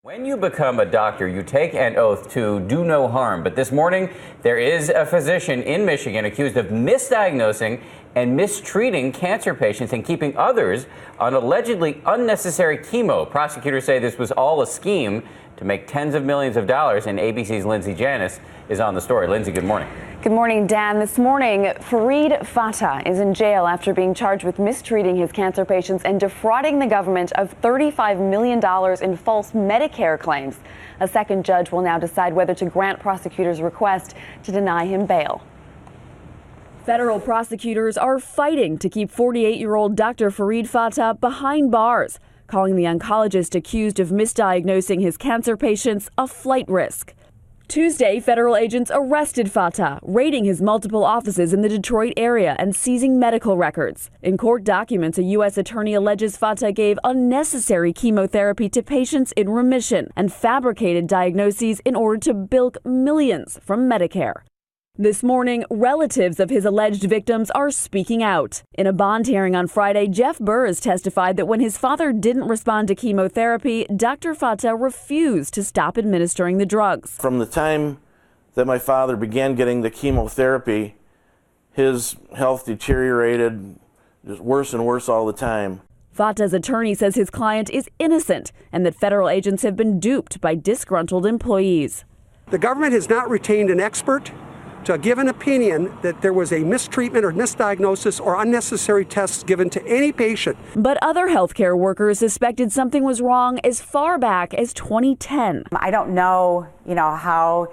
When you become a doctor, you take an oath to do no harm. But this morning, there is a physician in Michigan accused of misdiagnosing and mistreating cancer patients and keeping others on allegedly unnecessary chemo. Prosecutors say this was all a scheme to make tens of millions of dollars, and ABC's Lindsay Janis is on the story. Lindsay, good morning. Good morning, Dan. This morning, Fareed Fatah is in jail after being charged with mistreating his cancer patients and defrauding the government of $35 million in false Medicare claims. A second judge will now decide whether to grant prosecutors' request to deny him bail. Federal prosecutors are fighting to keep 48-year-old Dr. Fareed Fatah behind bars, calling the oncologist accused of misdiagnosing his cancer patients a flight risk. Tuesday, federal agents arrested Fatah, raiding his multiple offices in the Detroit area and seizing medical records. In court documents, a U.S. attorney alleges Fatah gave unnecessary chemotherapy to patients in remission and fabricated diagnoses in order to bilk millions from Medicare. This morning, relatives of his alleged victims are speaking out. In a bond hearing on Friday, Jeff Burrs testified that when his father didn't respond to chemotherapy, Dr. Fatah refused to stop administering the drugs. From the time that my father began getting the chemotherapy, his health deteriorated just worse and worse all the time. Fatah's attorney says his client is innocent and that federal agents have been duped by disgruntled employees. The government has not retained an expert to give an opinion that there was a mistreatment or misdiagnosis or unnecessary tests given to any patient. But other healthcare workers suspected something was wrong as far back as 2010. I don't know, how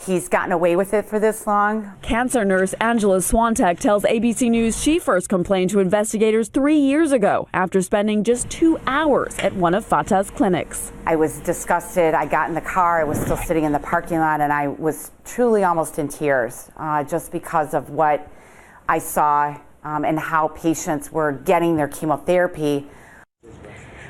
he's gotten away with it for this long. Cancer nurse Angela Swantek tells ABC News she first complained to investigators 3 years ago after spending just 2 hours at one of Fatah's clinics. I was disgusted. I got in the car. I was still sitting in the parking lot, and I was truly almost in tears just because of what I saw and how patients were getting their chemotherapy.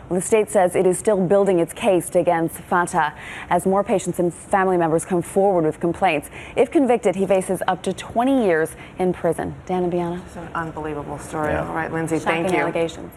The state says it is still building its case against Fatah as more patients and family members come forward with complaints. If convicted, he faces up to 20 years in prison. Dan and Bianna. It's an unbelievable story. Yeah. All right, Lindsay, Shocking thank you. allegations.